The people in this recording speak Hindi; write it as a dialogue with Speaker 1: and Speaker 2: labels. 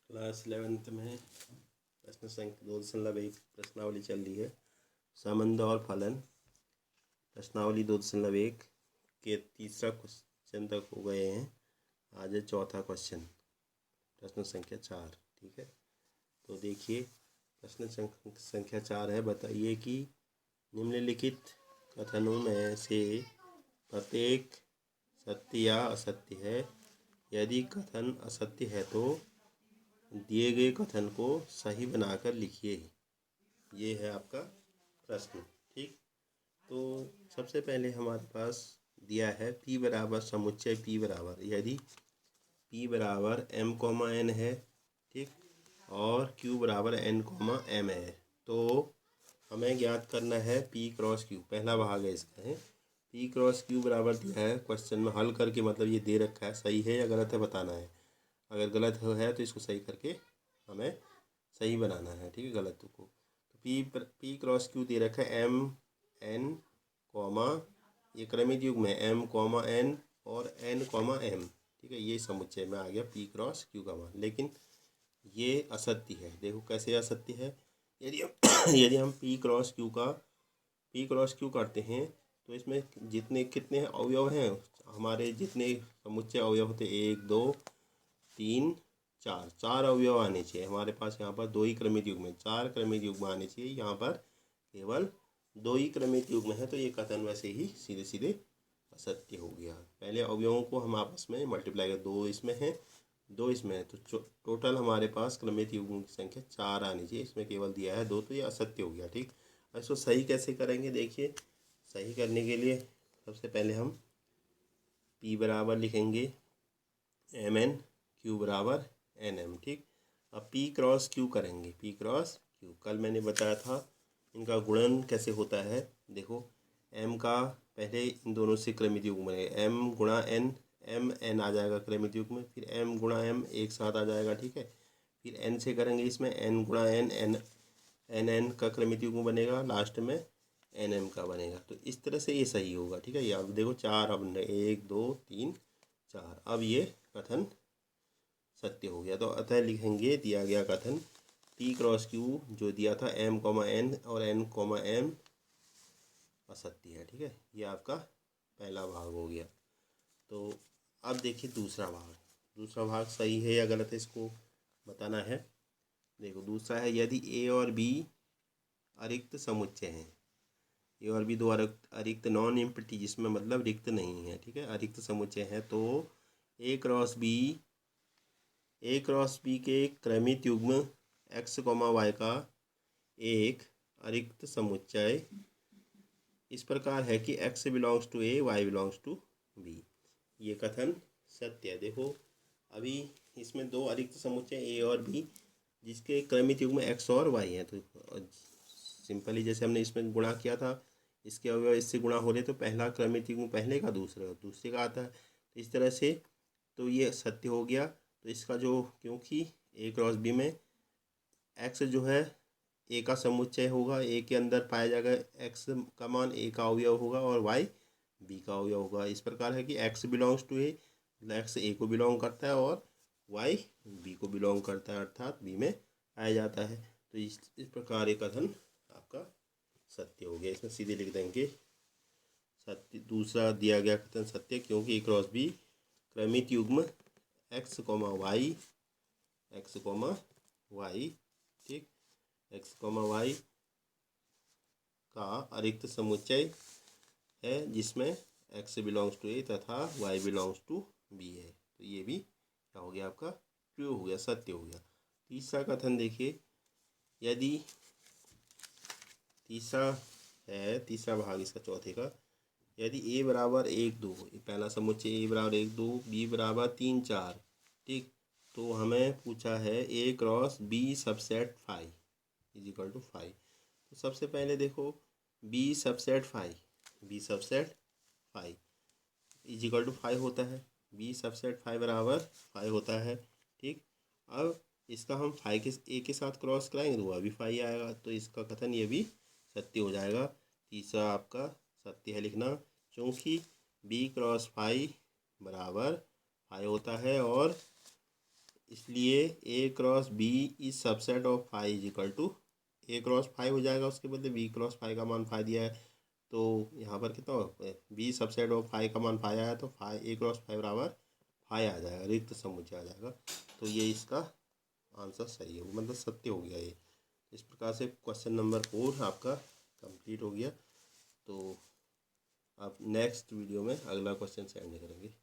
Speaker 1: क्लास 11th में प्रश्न संख्या 2.1 प्रश्नावली चल रही है। संबंध और फलन प्रश्नावली 2.1 के तीसरा क्वेश्चन तक हो गए हैं। आज है चौथा क्वेश्चन, प्रश्न संख्या 4। ठीक है, तो देखिए प्रश्न संख्या 4 है। बताइए कि निम्नलिखित कथनों में से प्रत्येक सत्य या असत्य है। यदि कथन असत्य है तो दिए गए कथन को सही बनाकर लिखिए। ये है आपका प्रश्न। ठीक, तो सबसे पहले हमारे पास दिया है P बराबर समुच्चय P बराबर, यदि P बराबर M कॉमा N है, ठीक, और Q बराबर N कॉमा M है, तो हमें ज्ञात करना है P क्रॉस Q। पहला भाग है इसका है P क्रॉस Q बराबर दिया है क्वेश्चन में, हल करके मतलब ये दे रखा है, सही है या गलत है बताना है। अगर गलत है तो इसको सही करके हमें सही बनाना है, ठीक है, गलत को। तो P क्रॉस Q दे रखा है M N कॉमा, ये क्रमिक युग्म है M कॉमा N और N कॉमा M, ठीक है, ये समुच्चय में आ गया P क्रॉस Q का मान। लेकिन ये असत्य है। देखो कैसे असत्य है। यदि हम P क्रॉस Q करते हैं तो इसमें जितने कितने अवयव हैं, हमारे जितने समुच्चय अवयव होते 1 2 3 4, 4 अवयव आने चाहिए हमारे पास। यहाँ पर 2 ही क्रमिक युग्म है, 4 क्रमिक युग्म आने चाहिए, यहाँ पर केवल 2 ही क्रमिक युग्म है। तो ये कथन वैसे ही सीधे सीधे असत्य हो गया। पहले अवयवों को हम आपस में मल्टीप्लाई कर, 2 इसमें है 2 इसमें है, तो टोटल हमारे पास क्रमिक युग्मों की संख्या 4 आनी चाहिए, इसमें केवल दिया है 2, तो ये असत्य हो गया। ठीक, इसको सही कैसे करेंगे। देखिए सही करने के लिए सबसे पहले हम P बराबर लिखेंगे MN, Q बराबर NM। ठीक, अब P क्रॉस Q करेंगे। P क्रॉस Q कल मैंने बताया था इनका गुणन कैसे होता है। देखो M का पहले इन दोनों से क्रमिक युग्म बनेगा, M गुणा N, M N आ जाएगा क्रमिक युग्म में, फिर M गुणा M एक साथ आ जाएगा, ठीक है। फिर N से करेंगे इसमें N गुणा N, N का क्रमिक युग्म बनेगा, लास्ट में NM का बनेगा। तो इस तरह से ये सही होगा, ठीक है। ये अब देखो 4, अब 1 2 3 4, अब ये कथन सत्य हो गया। तो अतः लिखेंगे दिया गया कथन P क्रॉस Q जो दिया था M कॉमा N और N कॉमा M असत्य है, ठीक है। ये आपका पहला भाग हो गया। तो अब देखिए दूसरा भाग सही है या गलत है, इसको बताना है। देखो दूसरा है, यदि A और B अरिक्त समुच्चय हैं, A और B दो अरिक्त नॉन एम्प्टी, जिसमें मतलब रिक्त नहीं है, ठीक है, अरिक्त समुच्चय है, तो A क्रॉस बी के क्रमिक युग्म x, y का एक अरिक्त समुच्चय इस प्रकार है कि x belongs to A, y belongs to B। ये कथन सत्य है। देखो अभी इसमें 2 अरिक्त समुच्चय A और B जिसके क्रमिक युग्म x और y हैं। तो सिंपली जैसे हमने इसमें गुणा किया था, इसके अवयव इससे गुणा हो रहे, तो पहला क्रमिक युग्म पहले का दूसरे का आता है। तो इस तरह से तो ये सत्य हो गया। तो इसका जो, क्योंकि A क्रॉस B में x जो है A का समुच्चय होगा, A के अंदर पाया जाएगा x का मान, A का अवयव होगा, और y B का अवयव होगा। इस प्रकार है कि x belongs to A, x A को बिलोंग करता है और y B को बिलोंग करता है, अर्थात B में पाया जाता है। तो इस प्रकार ये कथन आपका सत्य हो गया। इसमें सीधे लिख देंगे सत्य, दूसरा दिया गया कथन सत्य, क्योंकि A क्रॉस B क्रमिक युग्म x, y, ठीक, x, y का अरिक्त समुच्चय है, जिसमें x बिलोंग्स टू A तथा y बिलोंग्स टू B है। तो ये भी क्या हो गया, आपका ट्रू हो गया, सत्य हो गया। तीसरा कथन देखिए, यदि तीसरा भाग इसका चौथे का, यदि A बराबर 1 2, पहला समुच्चय A बराबर 1 2, B बराबर 3 4, ठीक, तो हमें पूछा है A cross B subset 5 is equal to 5। तो सबसे पहले देखो B subset 5 is equal to 5 होता है, B सबसेट 5 बराबर 5 होता है, ठीक। अब इसका हम 5 के A के साथ क्रॉस कराएंगे तो वह भी 5 आएगा, तो इसका कथन ये भी सत्य हो जाएगा। तीसरा आपका सत्य है लिखना, क्योंकि B क्रॉस 5 बराबर 5 होता है और इसलिए A cross B is subset of five is equal to A cross five हो जाएगा, उसके बदले बी क्रॉस फाइव का मान फाइव दिया है, तो यहाँ पर कितना बी सबसेट ऑफ फाइव का मान फाइव आया, तो फाइव ए क्रॉस फाइव बराबर फाइव आ जाएगा, रिक्त समुच्चय आ जाएगा। तो ये इसका आंसर सही है, मतलब सत्य हो गया ये। इस प्रकार से क्वेश्चन नंबर 4 आपका कंप्लीट हो गया। तो आप नेक्स्ट वीडियो में अगला क्वेश्चन सेंड करेंगे।